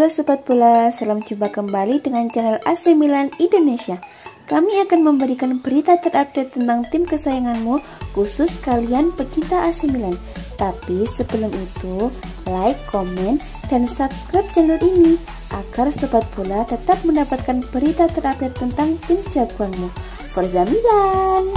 Halo Sobat Bola, salam jumpa kembali dengan channel AC Milan Indonesia. Kami akan memberikan berita terupdate tentang tim kesayanganmu, khusus kalian pecinta AC Milan. Tapi sebelum itu, like, komen, dan subscribe channel ini agar Sobat Bola tetap mendapatkan berita terupdate tentang tim jagoanmu. Forza Milan!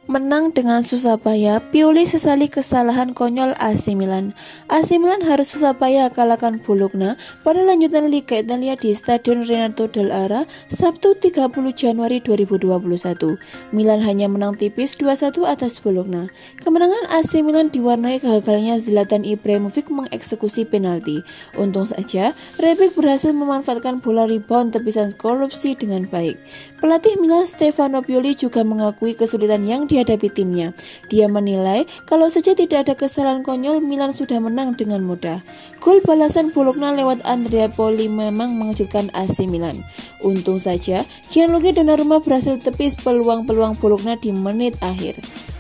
Menang dengan susah payah, Pioli sesali kesalahan konyol AC Milan. AC Milan harus susah payah kalahkan Bologna pada lanjutan Liga Italia di Stadion Renato Dall'Ara Sabtu 30 Januari 2021. Milan hanya menang tipis 2-1 atas Bologna. Kemenangan AC Milan diwarnai gagalnya Zlatan Ibrahimovic mengeksekusi penalti. Untung saja, Rebic berhasil memanfaatkan bola rebound tepisan korupsi dengan baik. Pelatih Milan Stefano Pioli juga mengakui kesulitan yang dihadapi timnya. Dia menilai kalau saja tidak ada kesalahan konyol, Milan sudah menang dengan mudah. Gol balasan Bologna lewat Andrea Poli memang mengejutkan AC Milan. Untung saja Gianluigi Donnarumma berhasil tepis peluang-peluang Bologna di menit akhir.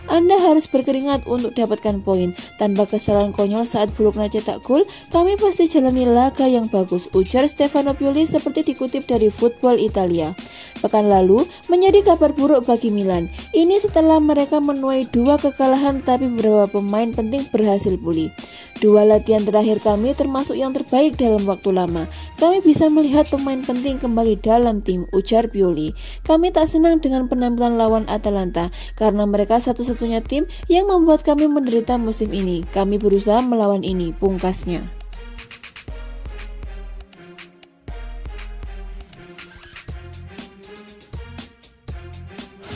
Anda harus berkeringat untuk dapatkan poin. Tanpa kesalahan konyol saat Bologna cetak gol, kami pasti jalani laga yang bagus, ujar Stefano Pioli seperti dikutip dari Football Italia. Pekan lalu menjadi kabar buruk bagi Milan. Ini setelah mereka menuai 2 kekalahan, tapi beberapa pemain penting berhasil pulih. 2 latihan terakhir kami termasuk yang terbaik dalam waktu lama. Kami bisa melihat pemain penting kembali dalam tim, ujar Pioli. Kami tak senang dengan penampilan lawan Atalanta karena mereka satu-satunya tim yang membuat kami menderita musim ini. Kami berusaha melawan ini, pungkasnya.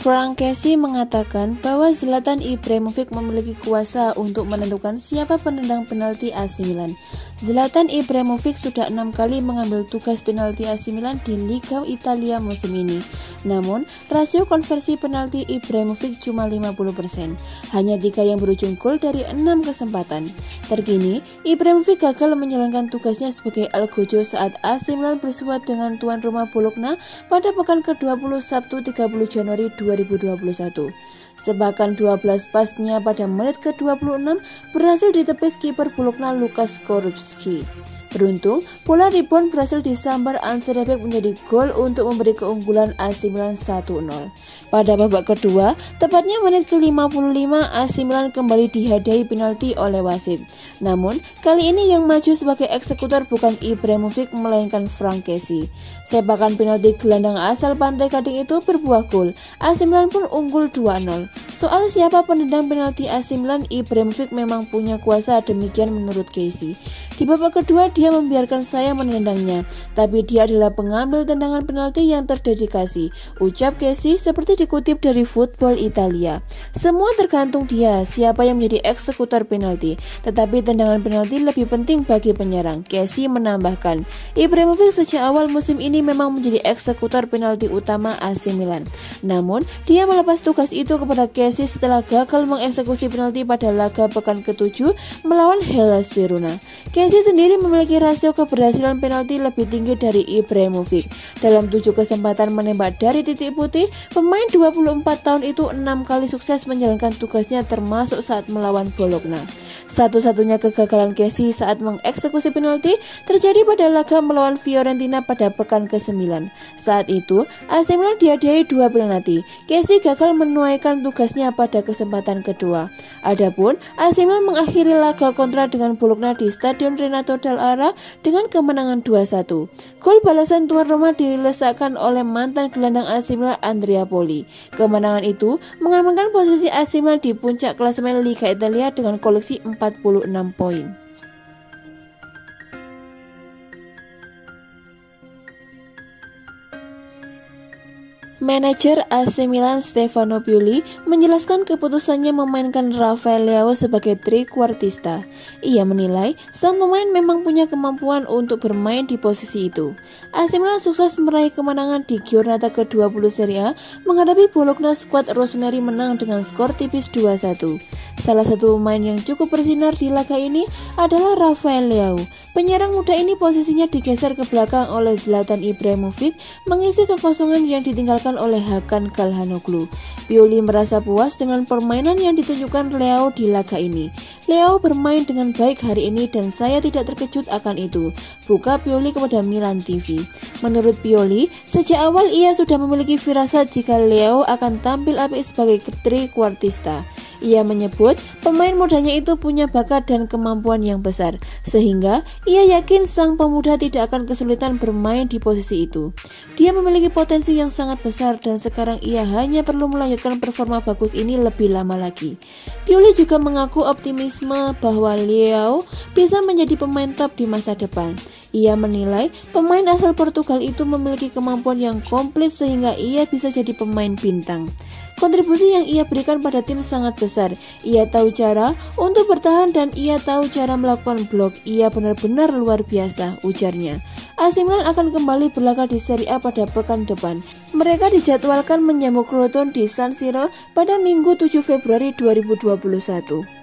Frank Kessie mengatakan bahwa Zlatan Ibrahimovic memiliki kuasa untuk menentukan siapa penendang penalti AC Milan. Zlatan Ibrahimovic sudah 6 kali mengambil tugas penalti AC Milan di Liga Italia musim ini. Namun, rasio konversi penalti Ibrahimovic cuma 50%. Hanya 3 yang berujung gol dari 6 kesempatan. Terkini, Ibrahimovic gagal menjalankan tugasnya sebagai algojo saat AC Milan bersuat dengan tuan rumah Bologna pada pekan ke-20 Sabtu 30 Januari 2021. Sebakan 12 pasnya pada menit ke-26 berhasil ditepis kiper Bologna Lukas Korupski. Beruntung, bola rebound berhasil disambar Ante Rebic menjadi gol untuk memberi keunggulan AC Milan 1-0. Pada babak kedua, tepatnya menit ke-55, AC Milan kembali dihadiahi penalti oleh wasit. Namun, kali ini yang maju sebagai eksekutor bukan Ibrahimovic melainkan Frank Kessie. Sepakan penalti gelandang asal Pantai Gading itu berbuah gol. AC Milan pun unggul 2-0. Soal siapa penendang penalti AC Milan, Ibrahimovic memang punya kuasa, demikian menurut Kessie. Di babak kedua dia membiarkan saya menendangnya, tapi dia adalah pengambil tendangan penalti yang terdedikasi, ucap Kessie seperti dikutip dari Football Italia. Semua tergantung dia, siapa yang menjadi eksekutor penalti, tetapi tendangan penalti lebih penting bagi penyerang, Kessie menambahkan. Ibrahimovic sejak awal musim ini memang menjadi eksekutor penalti utama AC Milan. Namun, dia melepas tugas itu kepada Kessie setelah gagal mengeksekusi penalti pada laga pekan ke-7 melawan Hellas Verona. Kessie sendiri memiliki rasio keberhasilan penalti lebih tinggi dari Ibrahimovic. Dalam 7 kesempatan menembak dari titik putih, pemain 24 tahun itu 6 kali sukses menjalankan tugasnya termasuk saat melawan Bologna. Satu-satunya kegagalan Kessie saat mengeksekusi penalti terjadi pada laga melawan Fiorentina pada pekan ke-9. Saat itu, AC Milan dihadiahi 2 penalti. Kessie gagal menuaikan tugasnya pada kesempatan kedua. Adapun, AC Milan mengakhiri laga kontra dengan Bologna di Stadion Renato Dall'Ara dengan kemenangan 2-1. Gol balasan tuan rumah dilesakkan oleh mantan gelandang AC Milan Andrea Poli. Kemenangan itu mengamankan posisi AC Milan di puncak klasemen Liga Italia dengan koleksi 46 poin. Manajer AC Milan Stefano Pioli menjelaskan keputusannya memainkan Rafael Leao sebagai trequartista. Ia menilai sang pemain memang punya kemampuan untuk bermain di posisi itu. AC Milan sukses meraih kemenangan di Giornata ke-20 Serie A menghadapi Bologna. Skuad Rossoneri menang dengan skor tipis 2-1. Salah satu pemain yang cukup bersinar di laga ini adalah Rafael Leao. Penyerang muda ini posisinya digeser ke belakang oleh Zlatan Ibrahimovic, mengisi kekosongan yang ditinggalkan dikalahkan oleh Hakan Calhanoglu. Pioli merasa puas dengan permainan yang ditunjukkan Leo di laga ini. Leo bermain dengan baik hari ini dan saya tidak terkejut akan itu, buka Pioli kepada Milan TV. Menurut Pioli, sejak awal ia sudah memiliki firasat jika Leo akan tampil apik sebagai trequartista. Ia menyebut pemain mudanya itu punya bakat dan kemampuan yang besar, sehingga ia yakin sang pemuda tidak akan kesulitan bermain di posisi itu. Dia memiliki potensi yang sangat besar dan sekarang ia hanya perlu melanjutkan performa bagus ini lebih lama lagi. Pioli juga mengaku optimisme bahwa Leo bisa menjadi pemain top di masa depan. Ia menilai pemain asal Portugal itu memiliki kemampuan yang komplit sehingga ia bisa jadi pemain bintang. Kontribusi yang ia berikan pada tim sangat besar. Ia tahu cara untuk bertahan dan ia tahu cara melakukan blok. Ia benar-benar luar biasa, ujarnya. AC Milan akan kembali berlaga di Serie A pada pekan depan. Mereka dijadwalkan menyambut Crotone di San Siro pada Minggu 7 Februari 2021.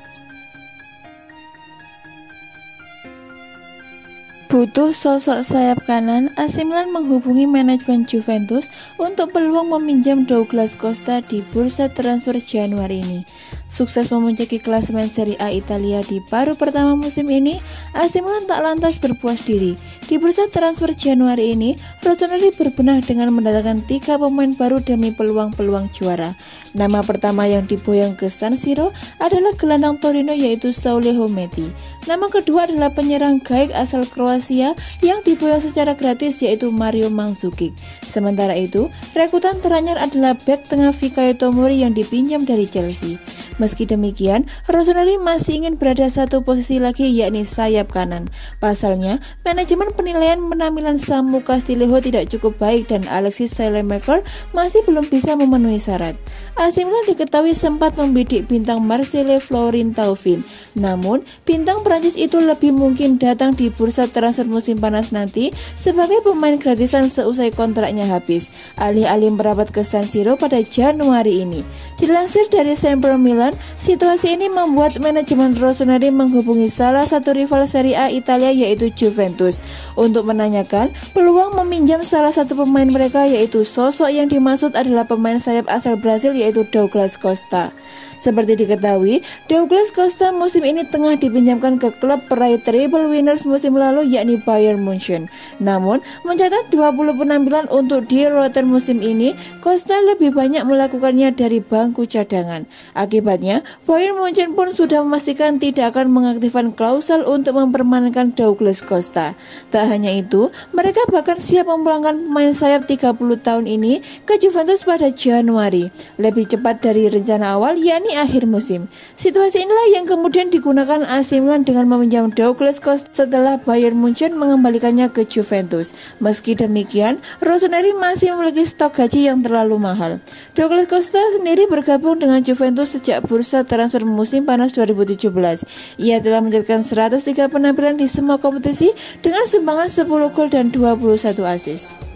Butuh sosok sayap kanan, AC Milan menghubungi manajemen Juventus untuk peluang meminjam Douglas Costa di bursa transfer Januari ini. Sukses memuncaki klasemen Serie A Italia di paruh pertama musim ini, AC Milan tak lantas berpuas diri. Di bursa transfer Januari ini, Rossoneri berbenah dengan mendatangkan 3 pemain baru demi peluang-peluang juara. Nama pertama yang diboyong ke San Siro adalah gelandang Torino yaitu Saule Hometi. Nama kedua adalah penyerang Gaik asal Kroasia yang diboyong secara gratis yaitu Mario Mandzukic. Sementara itu, rekrutan teranyar adalah bek tengah Fikayo Tomori yang dipinjam dari Chelsea. Meski demikian, Rossoneri masih ingin berada satu posisi lagi yakni sayap kanan. Pasalnya, manajemen penilaian penampilan Samu Castillejo tidak cukup baik dan Alexis Saelemaekers masih belum bisa memenuhi syarat. AC Milan diketahui sempat membidik bintang Marcelo Florin Thauvin. Namun, bintang Prancis itu lebih mungkin datang di bursa transfer musim panas nanti sebagai pemain gratisan seusai kontraknya habis. Alih-alih merapat ke San Siro pada Januari ini. Dilansir dari Sempre Milan, situasi ini membuat manajemen Rossoneri menghubungi salah satu rival Serie A Italia yaitu Juventus untuk menanyakan peluang meminjam salah satu pemain mereka yaitu sosok yang dimaksud adalah pemain sayap asal Brasil yaitu Douglas Costa. Seperti diketahui, Douglas Costa musim ini tengah dipinjamkan ke klub peraih treble winners musim lalu yakni Bayern Munchen. Namun, mencatat 20 penampilan untuk di roster musim ini, Costa lebih banyak melakukannya dari bangku cadangan. Akibatnya, Bayern Munchen pun sudah memastikan tidak akan mengaktifkan klausel untuk mempermanenkan Douglas Costa. Tak hanya itu, mereka bahkan siap memulangkan pemain sayap 30 tahun ini ke Juventus pada Januari, lebih cepat dari rencana awal yakni akhir musim. Situasi inilah yang kemudian digunakan AC Milan dengan meminjam Douglas Costa setelah Bayern Munchen mengembalikannya ke Juventus. Meski demikian, Rossoneri masih memiliki stok gaji yang terlalu mahal. Douglas Costa sendiri bergabung dengan Juventus sejak bursa transfer musim panas 2017. Ia telah mencetakkan 103 penampilan di semua kompetisi dengan sumbangan 10 gol dan 21 assist.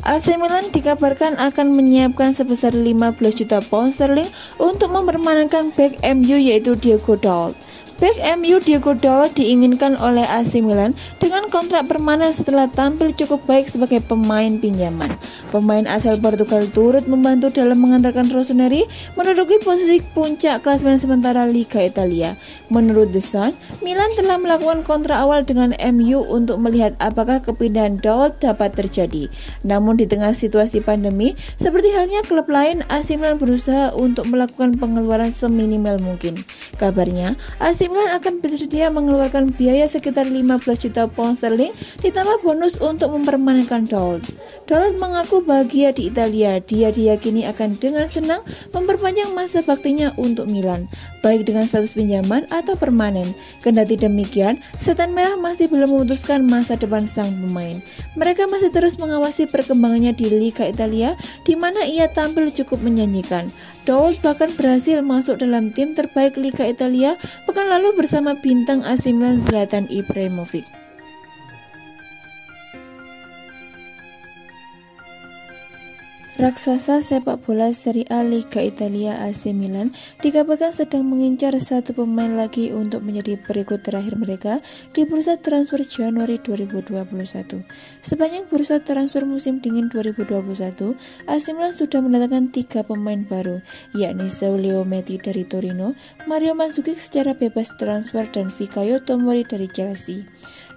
AC Milan dikabarkan akan menyiapkan sebesar 15 juta pound sterling untuk mempermanenkan bek MU yaitu Diogo Dalot. Bek MU Diogo Dalot diinginkan oleh AC Milan dengan kontrak permanen setelah tampil cukup baik sebagai pemain pinjaman. Pemain asal Portugal turut membantu dalam mengantarkan Rossoneri menduduki posisi puncak klasemen sementara Liga Italia. Menurut The Sun, Milan telah melakukan kontrak awal dengan MU untuk melihat apakah kepindahan Dalot dapat terjadi. Namun di tengah situasi pandemi, seperti halnya klub lain, AC Milan berusaha untuk melakukan pengeluaran seminimal mungkin. Kabarnya, AC Milan akan bersedia mengeluarkan biaya sekitar 15 juta pound sterling ditambah bonus untuk mempermanenkan Dalot. Dalot mengaku bahagia di Italia. Dia diyakini akan dengan senang memperpanjang masa baktinya untuk Milan, baik dengan status pinjaman atau permanen. Kendati demikian, Setan Merah masih belum memutuskan masa depan sang pemain. Mereka masih terus mengawasi perkembangannya di Liga Italia, di mana ia tampil cukup menjanjikan. Dalot bahkan berhasil masuk dalam tim terbaik Liga Italia pekan lalu bersama bintang AC Milan Zlatan Ibrahimovic. Raksasa sepak bola Serie A Liga Italia AC Milan dikabarkan sedang mengincar satu pemain lagi untuk menjadi perekrut terakhir mereka di bursa transfer Januari 2021. Sepanjang bursa transfer musim dingin 2021, AC Milan sudah mendatangkan 3 pemain baru, yakni Saulio Metti dari Torino, Mario Mandzukic secara bebas transfer, dan Fikayo Tomori dari Chelsea.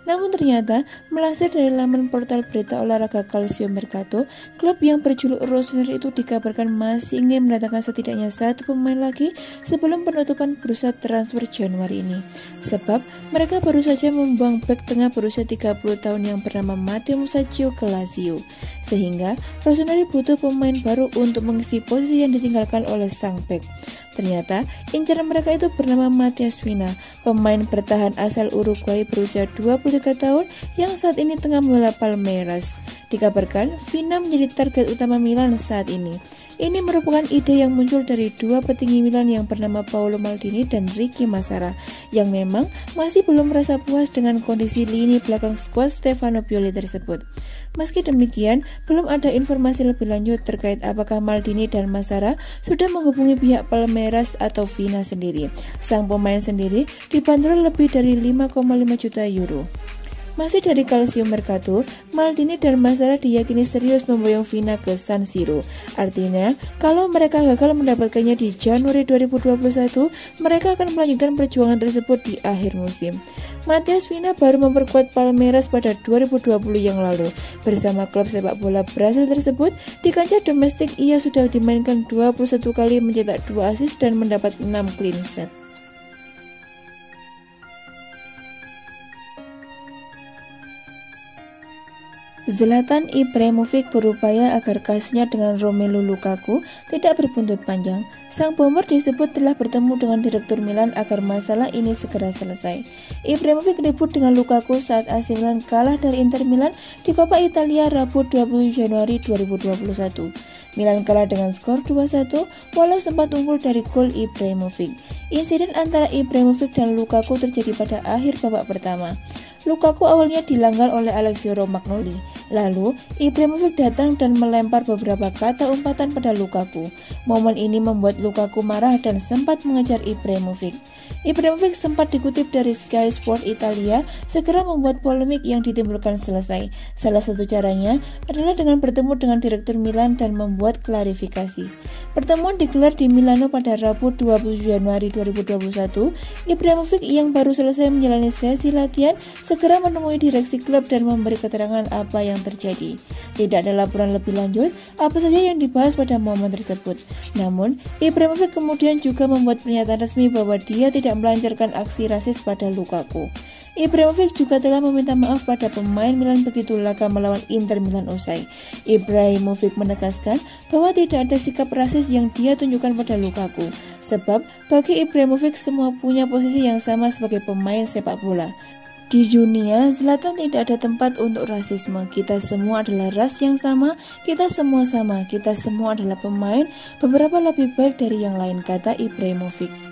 Namun ternyata, melansir dari laman portal berita olahraga Calcio Mercato, klub yang berjuluk Rossoneri itu dikabarkan masih ingin mendatangkan setidaknya satu pemain lagi sebelum penutupan bursa transfer Januari ini. Sebab, mereka baru saja membuang bek tengah berusia 30 tahun yang bernama Matteo Musacchio ke Lazio. Sehingga, Rossoneri butuh pemain baru untuk mengisi posisi yang ditinggalkan oleh sang bek. Ternyata, incaran mereka itu bernama Matheus Viña, pemain bertahan asal Uruguay berusia 23 tahun yang saat ini tengah membela Palmeiras. Dikabarkan, Viña menjadi target utama Milan saat ini. Ini merupakan ide yang muncul dari dua petinggi Milan yang bernama Paolo Maldini dan Ricky Massara, yang memang masih belum merasa puas dengan kondisi lini belakang skuad Stefano Pioli tersebut. Meski demikian, belum ada informasi lebih lanjut terkait apakah Maldini dan Massara sudah menghubungi pihak Palmeiras atau Viña sendiri. Sang pemain sendiri dibanderol lebih dari 5,5 juta euro. Masih dari Calcio Mercato, Maldini dan Massara diyakini serius memboyong Viña ke San Siro. Artinya, kalau mereka gagal mendapatkannya di Januari 2021, mereka akan melanjutkan perjuangan tersebut di akhir musim. Matheus Viña baru memperkuat Palmeiras pada 2020 yang lalu. Bersama klub sepak bola Brasil tersebut, di kancah domestik ia sudah dimainkan 21 kali, mencetak 2 assist dan mendapat 6 clean sheet. Zlatan Ibrahimovic berupaya agar kasusnya dengan Romelu Lukaku tidak berbuntut panjang. Sang bomber disebut telah bertemu dengan Direktur Milan agar masalah ini segera selesai. Ibrahimovic ribut dengan Lukaku saat AC Milan kalah dari Inter Milan di Coppa Italia Rabu 20 Januari 2021. Milan kalah dengan skor 2-1 walau sempat unggul dari gol Ibrahimovic. Insiden antara Ibrahimovic dan Lukaku terjadi pada akhir babak pertama. Lukaku awalnya dilanggar oleh Alessio Romagnoli. Lalu, Ibrahimovic datang dan melempar beberapa kata umpatan pada Lukaku. Momen ini membuat Lukaku marah dan sempat mengejar Ibrahimovic. Ibrahimovic sempat dikutip dari Sky Sport Italia segera membuat polemik yang ditimbulkan selesai. Salah satu caranya adalah dengan bertemu dengan Direktur Milan dan membuat klarifikasi. Pertemuan digelar di Milano pada Rabu 20 Januari 2021. Ibrahimovic yang baru selesai menjalani sesi latihan segera menemui direksi klub dan memberi keterangan apa yang terjadi. Tidak ada laporan lebih lanjut apa saja yang dibahas pada momen tersebut. Namun, Ibrahimovic kemudian juga membuat pernyataan resmi bahwa dia tidak melancarkan aksi rasis pada Lukaku. Ibrahimovic juga telah meminta maaf pada pemain Milan begitu laga melawan Inter Milan usai. Ibrahimovic menegaskan bahwa tidak ada sikap rasis yang dia tunjukkan pada Lukaku. Sebab, bagi Ibrahimovic semua punya posisi yang sama sebagai pemain sepak bola. Di dunia, Zlatan tidak ada tempat untuk rasisme. Kita semua adalah ras yang sama, kita semua sama, kita semua adalah pemain, beberapa lebih baik dari yang lain, kata Ibrahimovic.